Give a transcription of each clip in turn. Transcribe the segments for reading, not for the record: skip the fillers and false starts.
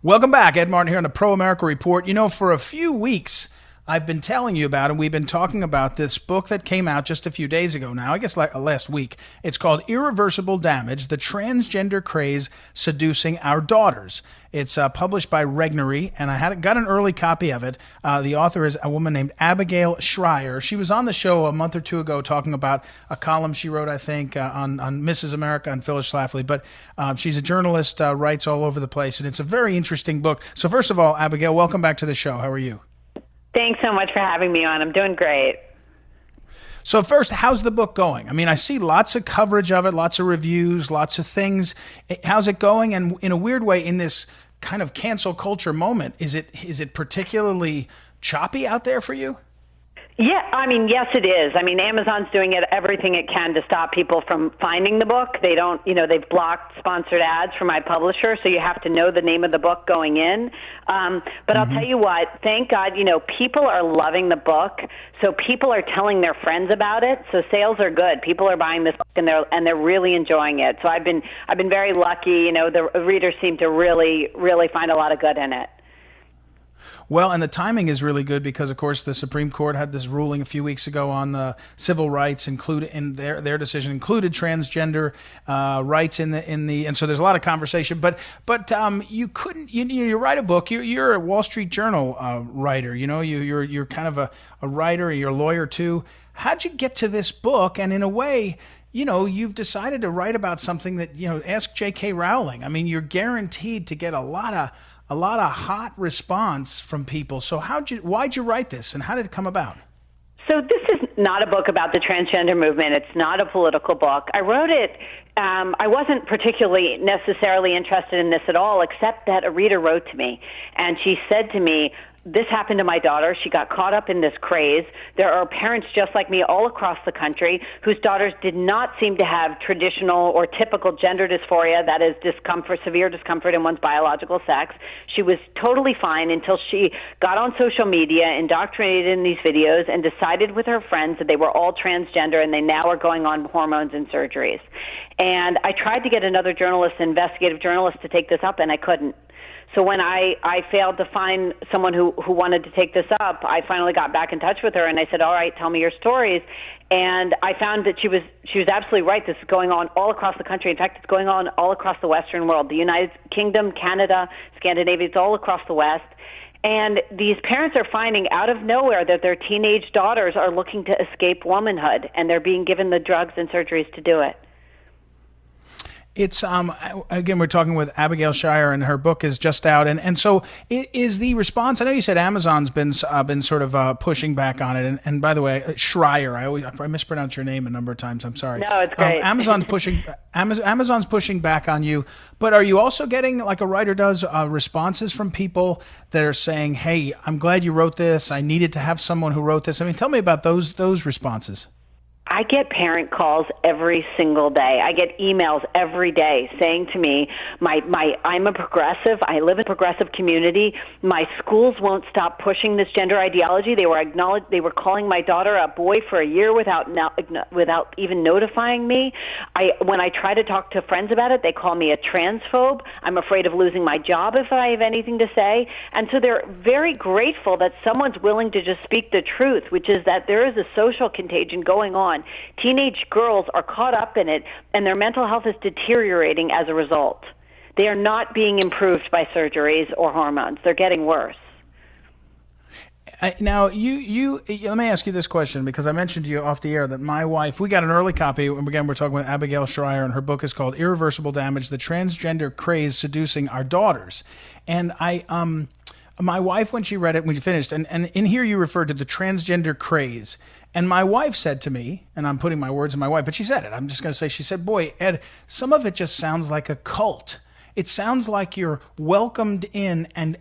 Welcome back. Ed Martin here on the Pro America Report. You know, for a few weeks, I've been telling you about, and we've been talking about this book that came out just a few days ago now, I guess like last week. It's called Irreversible Damage, The Transgender Craze Seducing Our Daughters. It's published by Regnery, and I got an early copy of it. The author is a woman named Abigail Shrier. She was on the show a month or two ago talking about a column she wrote, I think, on Mrs. America and Phyllis Schlafly. But she's a journalist, writes all over the place, and it's a very interesting book. So first of all, Abigail, welcome back to the show. How are you? Thanks so much for having me on. I'm doing great. So first, how's the book going? I mean, I see lots of coverage of it, lots of reviews, lots of things. How's it going? And in a weird way, in this kind of cancel culture moment, is it particularly choppy out there for you? Yeah, I mean, yes, it is. I mean, Amazon's doing everything it can to stop people from finding the book. They don't, they've blocked sponsored ads for my publisher, so you have to know the name of the book going in. But I'll tell you what, thank God, people are loving the book, so people are telling their friends about it. So sales are good. People are buying this book and they're really enjoying it. So I've been very lucky. The readers seem to really, really find a lot of good in it. Well, and the timing is really good because, of course, the Supreme Court had this ruling a few weeks ago on the civil rights, and their decision included transgender rights and so there's a lot of conversation. But you couldn't you write a book. You're a Wall Street Journal writer. You're kind of a writer. You're a lawyer too. How'd you get to this book? And in a way, you've decided to write about something that ask J.K. Rowling. I mean, you're guaranteed to get a lot of hot response from people. So why'd you write this, and how did it come about? So this is not a book about the transgender movement. It's not a political book. I wrote it, I wasn't particularly necessarily interested in this at all, except that a reader wrote to me, and she said to me, this happened to my daughter. She got caught up in this craze. There are parents just like me all across the country whose daughters did not seem to have traditional or typical gender dysphoria, that is severe discomfort in one's biological sex. She was totally fine until she got on social media, indoctrinated in these videos, and decided with her friends that they were all transgender and they now are going on hormones and surgeries. And I tried to get another journalist, investigative journalist, to take this up, and I couldn't. So when I failed to find someone who wanted to take this up, I finally got back in touch with her, and I said, all right, tell me your stories. And I found that she was absolutely right. This is going on all across the country. In fact, it's going on all across the Western world, the United Kingdom, Canada, Scandinavia. It's all across the West. And these parents are finding out of nowhere that their teenage daughters are looking to escape womanhood, and they're being given the drugs and surgeries to do it. It's again, we're talking with Abigail Shrier, and her book is just out, and so is the response. I know you said Amazon's been sort of pushing back on it, and by the way, Shrier, I mispronounce your name a number of times. I'm sorry. No, it's great. Amazon's pushing back on you, but are you also getting, like a writer does, responses from people that are saying, "Hey, I'm glad you wrote this. I needed to have someone who wrote this." I mean, tell me about those responses. I get parent calls every single day. I get emails every day saying to me, I'm a progressive. I live in a progressive community. My schools won't stop pushing this gender ideology. They were calling my daughter a boy for a year without even notifying me. When I try to talk to friends about it, they call me a transphobe. I'm afraid of losing my job if I have anything to say. And so they're very grateful that someone's willing to just speak the truth, which is that there is a social contagion going on. Teenage girls are caught up in it, and their mental health is deteriorating as a result. They are not being improved by surgeries or hormones. They're getting worse. Now, you let me ask you this question, because I mentioned to you off the air that my wife, we got an early copy, and again, we're talking with Abigail Shrier, and her book is called Irreversible Damage, The Transgender Craze Seducing Our Daughters. And my wife, when she read it, when you finished, and in here you referred to the transgender craze. And my wife said to me, and I'm putting my words in my wife, but she said it. I'm just going to say, she said, boy, Ed, some of it just sounds like a cult. It sounds like you're welcomed in and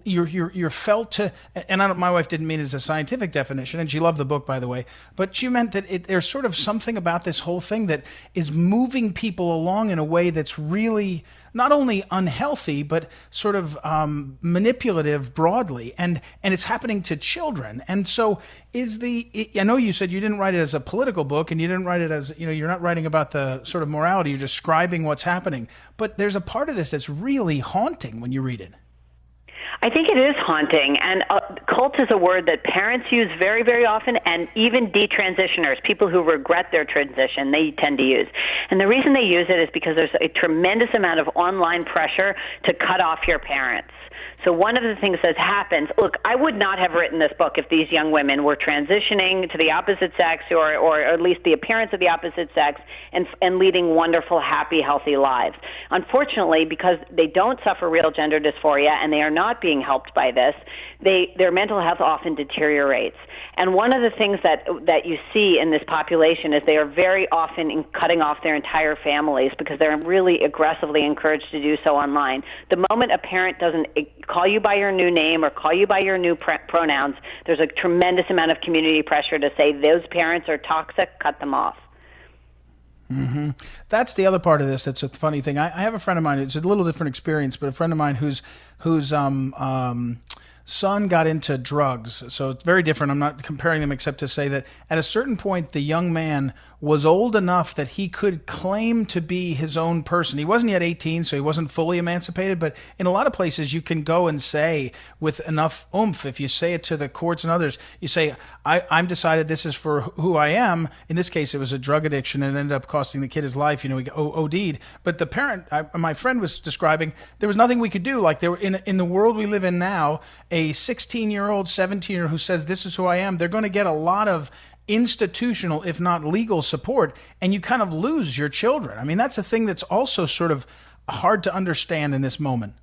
you're felt to, and my wife didn't mean it as a scientific definition, and she loved the book, by the way, but she meant that there's sort of something about this whole thing that is moving people along in a way that's really not only unhealthy, but sort of manipulative broadly, and it's happening to children. And so I know you said you didn't write it as a political book, and you didn't write it as, you're not writing about the sort of morality, you're describing what's happening. But there's a part of this that's really haunting when you read it. I think it is haunting, and cult is a word that parents use very, very often, and even detransitioners, people who regret their transition, they tend to use. And the reason they use it is because there's a tremendous amount of online pressure to cut off your parents. So one of the things that happens, look, I would not have written this book if these young women were transitioning to the opposite sex or at least the appearance of the opposite sex and leading wonderful, happy, healthy lives. Unfortunately, because they don't suffer real gender dysphoria and they are not being helped by this, their mental health often deteriorates. And one of the things that you see in this population is they are very often cutting off their entire families because they're really aggressively encouraged to do so online. The moment a parent doesn't call you by your new name or call you by your new pronouns, there's a tremendous amount of community pressure to say those parents are toxic, cut them off. Mm-hmm. That's the other part of this. That's a funny thing. I have a friend of mine. It's a little different experience, but a friend of mine whose son got into drugs. So it's very different. I'm not comparing them except to say that at a certain point, the young man was old enough that he could claim to be his own person. He wasn't yet 18, so he wasn't fully emancipated. But in a lot of places, you can go and say with enough oomph, if you say it to the courts and others, you say, I'm decided this is for who I am. In this case, it was a drug addiction and it ended up costing the kid his life. He OD'd. But the parent, my friend was describing, there was nothing we could do. Like there were in the world we live in now, a 16-year-old, 17-year-old who says this is who I am, they're going to get a lot of institutional, if not legal support, and you kind of lose your children. I mean, that's a thing that's also sort of hard to understand in this moment.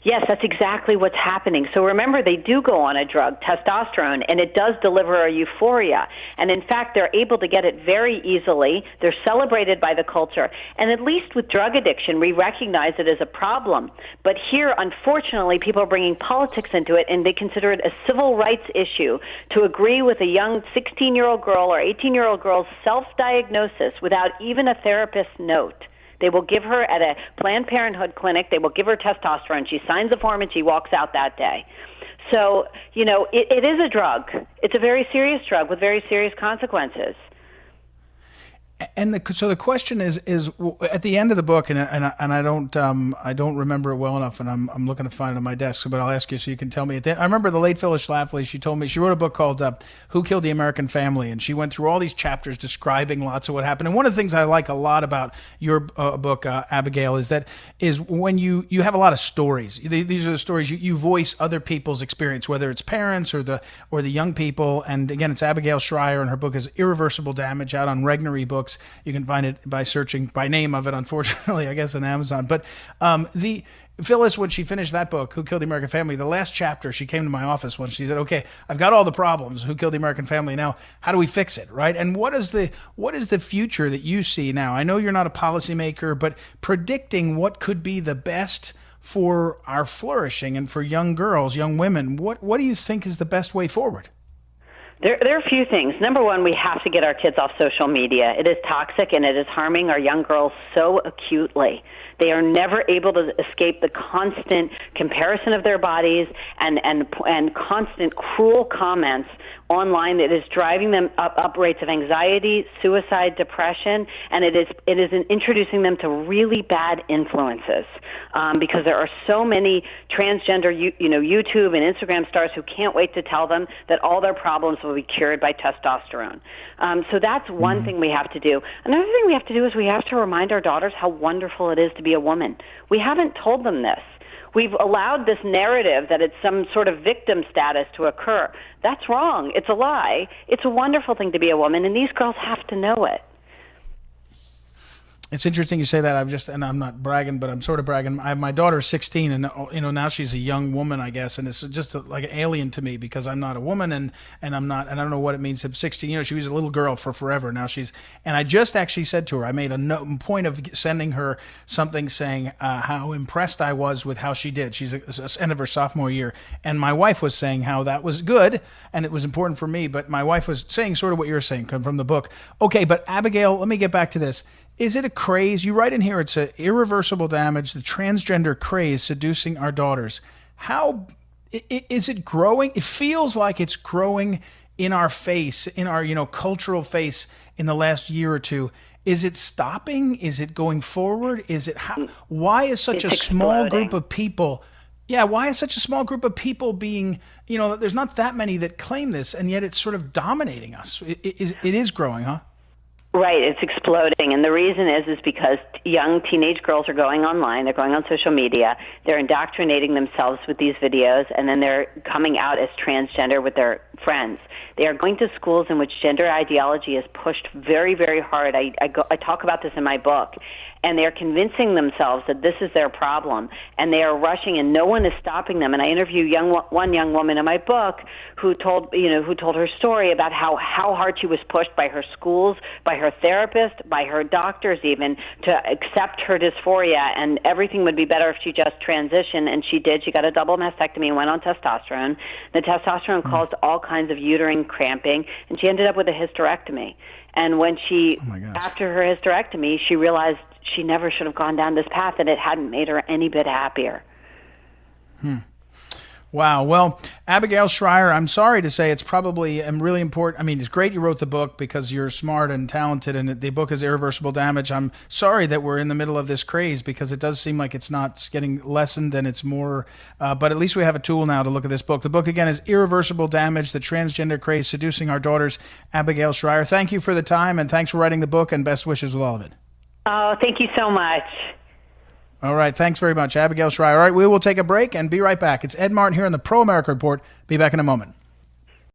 Yes, that's exactly what's happening. So remember, they do go on a drug, testosterone, and it does deliver a euphoria. And in fact, they're able to get it very easily. They're celebrated by the culture. And at least with drug addiction, we recognize it as a problem. But here, unfortunately, people are bringing politics into it, and they consider it a civil rights issue to agree with a young 16-year-old girl or 18-year-old girl's self-diagnosis without even a therapist's note. They will give her at a Planned Parenthood clinic, they will give her testosterone. She signs the form and she walks out that day. So, it is a drug. It's a very serious drug with very serious consequences. And so the question is at the end of the book, and I don't remember it well enough, and I'm looking to find it on my desk, but I'll ask you so you can tell me. I remember the late Phyllis Schlafly. She told me she wrote a book called "Who Killed the American Family," and she went through all these chapters describing lots of what happened. And one of the things I like a lot about your book, Abigail, is when you have a lot of stories. These are the stories you voice other people's experience, whether it's parents or the young people. And again, it's Abigail Shrier, and her book is Irreversible Damage, out on Regnery Books. You can find it by searching by name of it, unfortunately, I guess, on Amazon. But Phyllis, when she finished that book, Who Killed the American Family, the last chapter, she came to my office once. She said, okay, I've got all the problems. Who Killed the American Family? Now, how do we fix it, right? And what is the future that you see now? I know you're not a policymaker, but predicting what could be the best for our flourishing and for young girls, young women, what do you think is the best way forward? There are a few things. Number one, we have to get our kids off social media. It is toxic and it is harming our young girls so acutely. They are never able to escape the constant comparison of their bodies and constant cruel comments online that is driving them up rates of anxiety, suicide, depression, and it is introducing them to really bad influences because there are so many transgender YouTube and Instagram stars who can't wait to tell them that all their problems will be cured by testosterone. So that's one thing we have to do. Another thing we have to do is we have to remind our daughters how wonderful it is to be a woman. We haven't told them this. We've allowed this narrative that it's some sort of victim status to occur. That's wrong. It's a lie. It's a wonderful thing to be a woman, and these girls have to know it. It's interesting you say that. And I'm not bragging, but I'm sort of bragging. My daughter's 16, and now she's a young woman, I guess, and it's just like an alien to me because I'm not a woman, and I'm not, and I don't know what it means to be 16. She was a little girl for forever. Now and I just actually said to her, I made a point of sending her something saying how impressed I was with how she did. She's at end of her sophomore year, and my wife was saying how that was good and it was important for me. But my wife was saying sort of what you're saying from the book. Okay, but Abigail, let me get back to this. Is it a craze? You write in here, it's a Irreversible Damage, the Transgender Craze, Seducing Our Daughters. How is it growing? It feels like it's growing in our face, in our cultural face in the last year or two. Is it stopping? Is it going forward? Why is such a small group of people Yeah, why is such a small group of people being, there's not that many that claim this, and yet it's sort of dominating us. It is growing, huh? Right, it's exploding, and the reason is because young teenage girls are going online, they're going on social media, they're indoctrinating themselves with these videos, and then they're coming out as transgender with their friends. They are going to schools in which gender ideology is pushed very, very hard. I talk about this in my book, and they're convincing themselves that this is their problem, and they are rushing, and no one is stopping them. And I interview one young woman in my book who told her story about how hard she was pushed by her schools, by her therapist, by her doctors even, to accept her dysphoria, and everything would be better if she just transitioned. And she did. She got a double mastectomy and went on testosterone. The testosterone caused all kinds of uterine cramping, and she ended up with a hysterectomy. And when after her hysterectomy, she realized she never should have gone down this path, and it hadn't made her any bit happier. Wow. Well, Abigail Shrier, I'm sorry to say it's probably really important. I mean, it's great you wrote the book because you're smart and talented, and the book is Irreversible Damage. I'm sorry that we're in the middle of this craze because it does seem like it's not getting lessened and it's more, but at least we have a tool now to look at this book. The book, again, is Irreversible Damage, The Transgender Craze, Seducing Our Daughters. Abigail Shrier, thank you for the time, and thanks for writing the book, and best wishes with all of it. Oh, thank you so much. All right. Thanks very much, Abigail Shrier. All right. We will take a break and be right back. It's Ed Martin here on the Pro America Report. Be back in a moment.